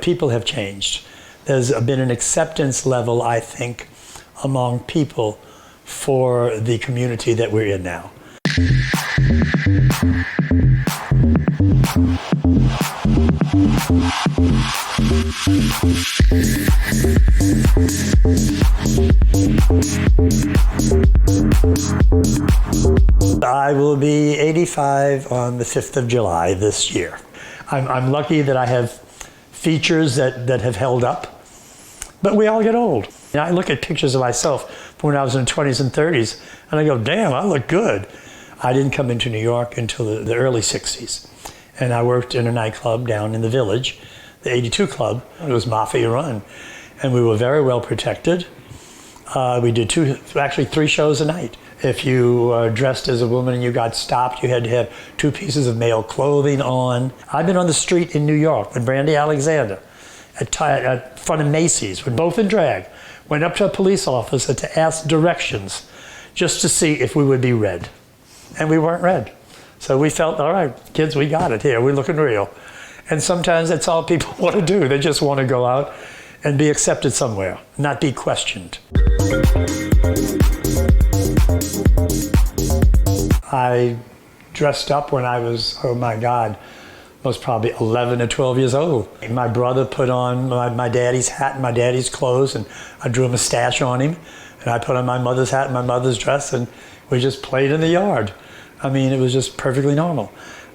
People have changed. There's been an acceptance level, I think, among people for the community that we're in now. I will be 85 on the 5th of July this year. I'm lucky that I have features that have held up, but we all get old. I look at pictures of myself from when I was in the 20s and 30s, and I go, damn, I look good. I didn't come into New York until the early 60s, and I worked in a nightclub down in the Village, the 82 Club. It was mafia run, and we were very well protected. We did three shows a night. If you dressed as a woman and you got stopped, you had to have 2 pieces of male clothing on. I've been on the street in New York with Brandy Alexander at front of Macy's, we're both in drag. Went up to a police officer to ask directions just to see if we would be read. And we weren't read. So we felt, all right, kids, we got it here. We're looking real. And sometimes that's all people want to do. They just want to go out and be accepted somewhere, not be questioned. I dressed up when I was, oh my God, was probably 11 or 12 years old. My brother put on my daddy's hat and my daddy's clothes, and I drew a mustache on him, and I put on my mother's hat and my mother's dress, and we just played in the yard. I mean, it was just perfectly normal.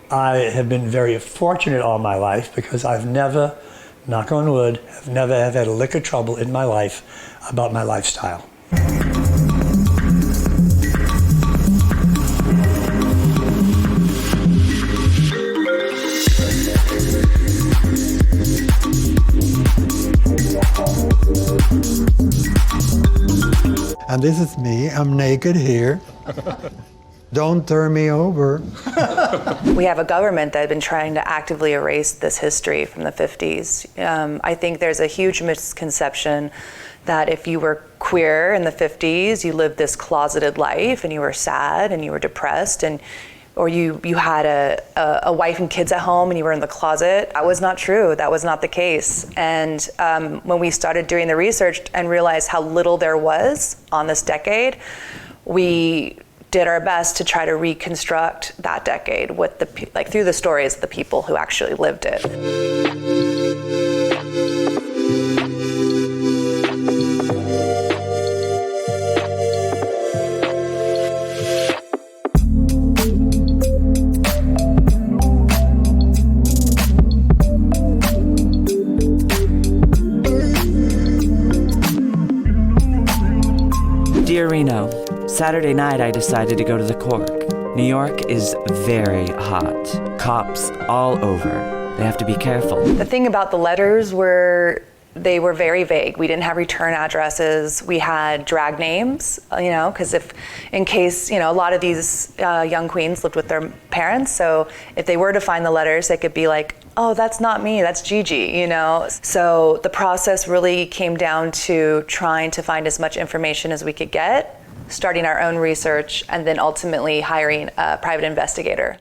I have been very fortunate all my life because I've never, knock on wood, have never had a lick of trouble in my life about my lifestyle. And this is me, I'm naked here. Don't turn me over. We have a government that had been trying to actively erase this history from the 50s. I think there's a huge misconception that if you were queer in the 50s, you lived this closeted life and you were sad and you were depressed, or you had a wife and kids at home and you were in the closet. That was not true. That was not the case. And when we started doing the research and realized how little there was on this decade, we did our best to try to reconstruct that decade with through the stories of the people who actually lived it. Dear Reno, Saturday night I decided to go to the Cork. New York is very hot. Cops all over. They have to be careful. The thing about the letters were they were very vague. We didn't have return addresses. We had drag names, because in case, a lot of these young queens lived with their parents. So if they were to find the letters, they could be like, oh, that's not me, that's Gigi, So the process really came down to trying to find as much information as we could get, starting our own research, and then ultimately hiring a private investigator.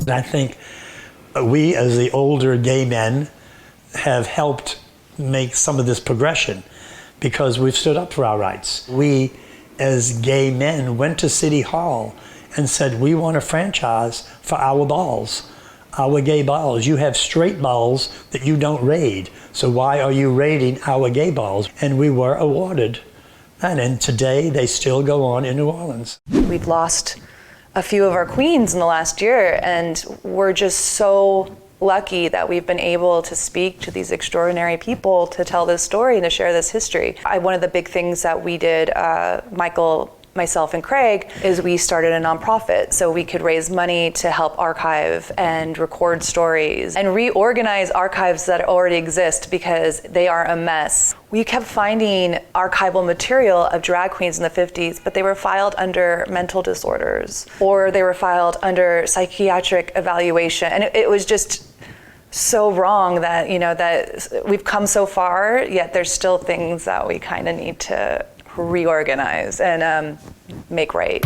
I think we, as the older gay men, have helped make some of this progression because we've stood up for our rights. We, as gay men, went to City Hall and said, we want a franchise for our balls, our gay balls. You have straight balls that you don't raid, so why are you raiding our gay balls? And we were awarded. And today, they still go on in New Orleans. We've lost a few of our queens in the last year, and we're just so lucky that we've been able to speak to these extraordinary people to tell this story and to share this history. One of the big things that we did, Michael, myself, and Craig, is we started a nonprofit so we could raise money to help archive and record stories and reorganize archives that already exist because they are a mess. We kept finding archival material of drag queens in the 50s, but they were filed under mental disorders or they were filed under psychiatric evaluation. And it was just so wrong that, that we've come so far, yet there's still things that we kind of need to reorganize and make right.